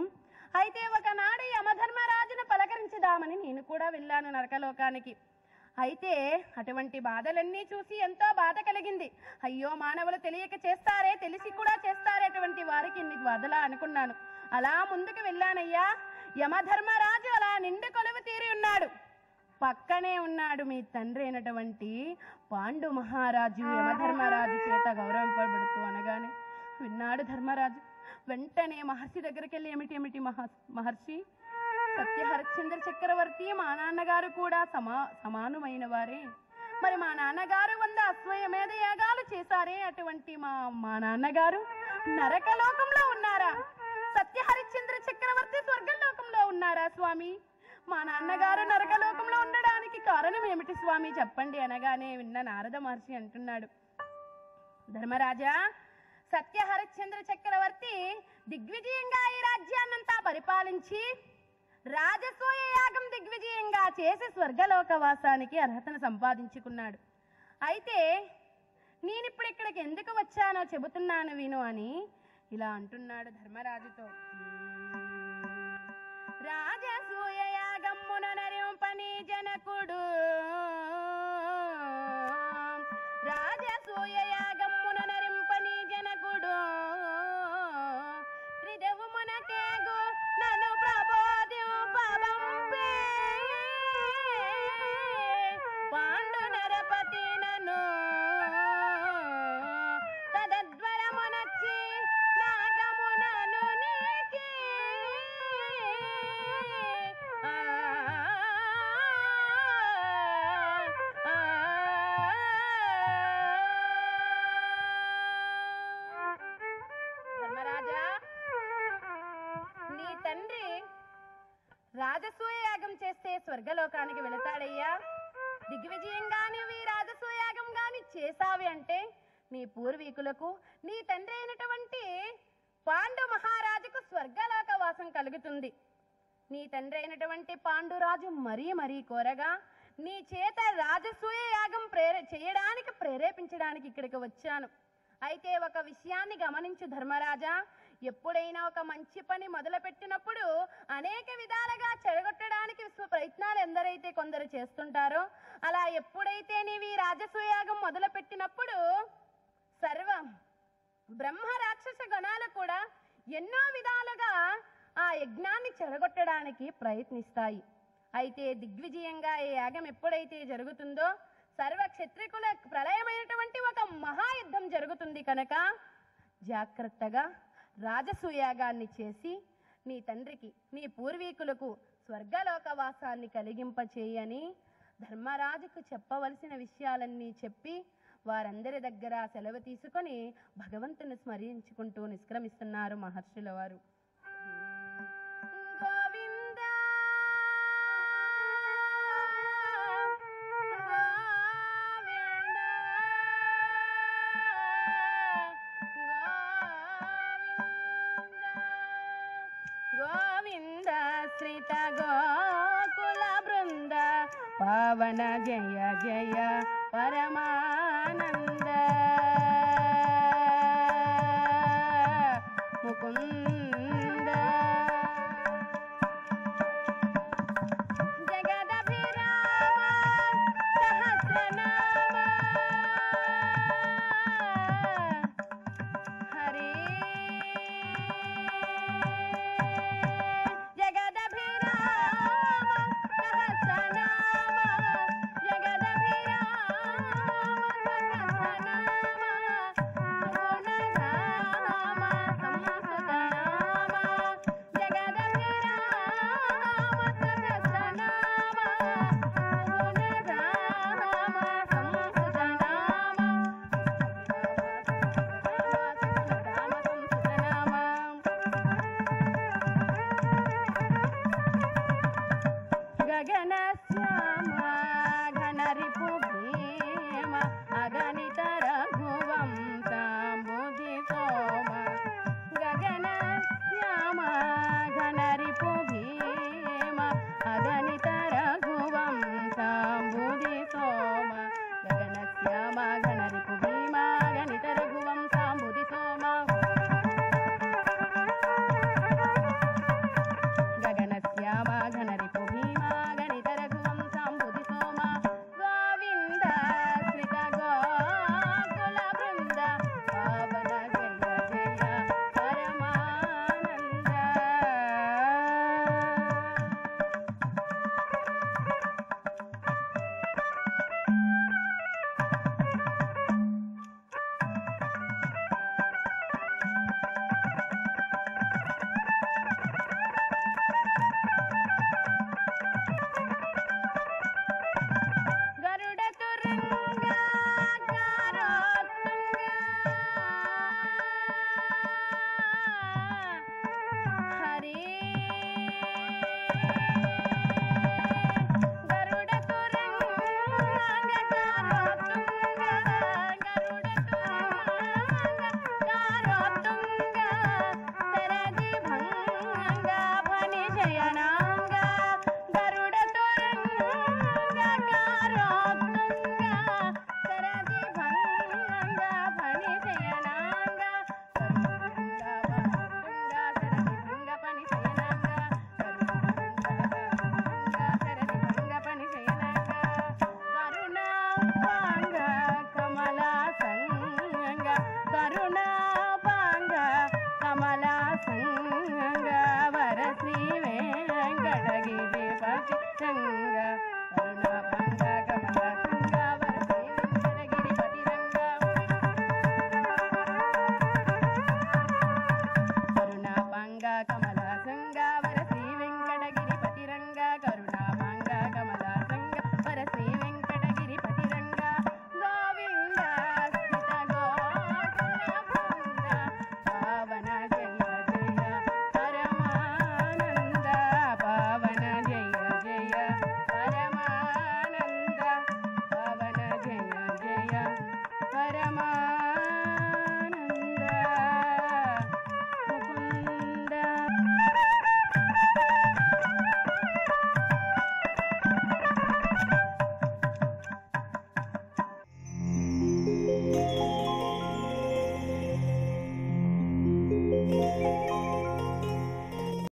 A: అయితే ఒకనాడు యమధర్మరాజును పలకరించుదామని నేను కూడా వెళ్ళాను నరకలోకానికి. అయితే అటువంటి బాధలన్నీ చూసి ఎంతో బాధ కలిగింది. అయ్యో, మానవులు తెలియక చేస్తారే, తెలిసి కూడా చేస్తారే, అటువంటి వారికి ఇన్ని బాధలా అనుకున్నాను. అలా ముందుకు వెళ్ళానయ్యా. యమధర్మరాజు అలా నిండు కొలువు తీరి ఉన్నాడు. పక్కనే ఉన్నాడు మీ తండ్రి అయినటువంటి పాండు మహారాజు. యమధర్మరాజు చేత గౌరవింపబడుతూ అనగానే విన్నాడు ధర్మరాజు. వెంటనే మహర్షి దగ్గరికి వెళ్ళి, ఏమిటి మహర్షి, సత్య హరిశ్చంద్ర చక్రవర్తి మా నాన్నగారు కూడా సమానమైన వారే. మరి మా నాన్నగారు 100 అశ్వమేధ యాగాలు చేశారే, అటువంటి మా నాన్నగారు నరకలోకంలో ఉన్నారా? సత్య హరిశ్చంద్ర చక్రవర్తి స్వర్గలోకంలో ఉన్నారా స్వామి? మా నాన్నగారు నరకలోకంలో ఉండడానికి కారణం ఏమిటి స్వామి చెప్పండి అనగానే విన్న నారద మహర్షి అంటున్నాడు, ధర్మరాజా, సత్య హరిశ్చంద్ర చక్రవర్తి దిగ్విజయంగా ఈ రాజ్యాన్నంతా పరిపాలించి రాజసూయ యాగం దిగ్విజయంగా చేసి స్వర్గలోకవాసానికి అర్హతను సంపాదించుకున్నాడు. అయితే నేనిప్పుడు ఇక్కడికి ఎందుకు వచ్చానో చెబుతున్నాను విను అని ఇలా అంటున్నాడు ధర్మరాజుతో. రాజసూయ యాగమ్మున నరింపని జనకుడు, రాజసూయ యాగమ్మున నరింపని జనకుడు, త్రిదవు మనకేగు నన్ను ప్రబోధింపవంపే, పాండు నరపతి నన్ను తదద్వరమునొచ్చి నాగమునను నీకి ధర్మరాజా, నీ తండ్రి రాజసూయ యాగం చేస్తే స్వర్గలోకానికి వెళతాడయ్యా. దిగ్విజయంగా నువ్వు ఈ రాజసూయ యాగం గాని చేసావి అంటే నీ పూర్వీకులకు, నీ తండ్రి అయినటువంటి పాండు మహారాజుకు స్వర్గలోక వాసం కలుగుతుంది. నీ తండ్రి అయినటువంటి పాండురాజు మరీ కోరగా నీ చేత రాజసూయ యాగం చేయడానికి ప్రేరేపించడానికి ఇక్కడికి వచ్చాను. అయితే ఒక విషయాన్ని గమనించు ధర్మరాజా, ఎప్పుడైనా ఒక మంచి పని మొదలుపెట్టినప్పుడు అనేక విధాలుగా చెడగొట్టడానికి ప్రయత్నాలు ఎందరైతే కొందరు చేస్తుంటారో, అలా ఎప్పుడైతే నీవు ఈ రాజసూయాగం మొదలుపెట్టినప్పుడు సర్వం బ్రహ్మ రాక్షస గణాలు కూడా ఎన్నో విధాలుగా ఆ యజ్ఞాన్ని చెడగొట్టడానికి ప్రయత్నిస్తాయి. అయితే దిగ్విజయంగా ఈ యాగం ఎప్పుడైతే జరుగుతుందో సర్వ క్షత్రికుల ప్రళయమైనటువంటి ఒక మహాయుద్ధం జరుగుతుంది కనుక జాగ్రత్తగా రాజసూయాగాన్ని చేసి నీ తండ్రికి, నీ పూర్వీకులకు స్వర్గలోకవాసాన్ని కలిగింపచేయని ధర్మరాజుకు చెప్పవలసిన విషయాలన్నీ చెప్పి వారందరి దగ్గర సెలవు తీసుకొని భగవంతుని స్మరించుకుంటూ నిష్క్రమిస్తున్నారు మహర్షుల వారు. గోవింద శ్రీత గోకుల బృంద పవన జయ జయ పరమానంద. ముకుంద జగదభిరామ సహస్రనామ హరి జగదభిరామ సహస్రనామ జగదభిరామ సహస్రనామ సుగుణధామ సంస్కృతనామ జగదభిరామ సహస్రనామ గగన శ్యామ ఘన రిపు భీమ అగణిత రఘువం సాంబుధి సోమ గగన శ్యామ ఘన రిపు భీమ అగణిత రఘువం సాంబుధి సోమ గగన శ్యామ ఘన రిపు భీమ అగణిత రఘువం సాంబుధి సోమ గగన శ్యామ ఘన రిపు భీమ గణిత రఘువం సాంబుధి సోమ గోవింద శ్రిత గోకుల బృంద పావన జయ జయ పరమానంద గరుడ తురంగ గారోత్తుంగ హరి గరుడ తురంగ గారోత్తుంగ గరుడ తురంగ గారోత్తుంగ శరది భంగ ఫణి శయనాంగ గరుడ తురంగ గారోత్తుంగ శరది భంగ ఫణి శయనాంగ కరుణాభంగ కమలా సంగ వర శ్రీ వెంకటగిరి పతి సంగ కరుణాభంగ కమలా సంగ వర శ్రీ వెంకటగిరి పతి రంగ కరుణాభంగ కమలా సంగ వర శ్రీ వెంకటగిరి పతి రంగ కరుణాభంగ కమలా సంగ వర శ్రీ వెంకటగిరి పతి రంగ గోవింద స్థిత గోకుల బృంద పావన జయ జయ పరమానంద పావన జయ జయ పరమానంద పావన జయ జయ పరమానంద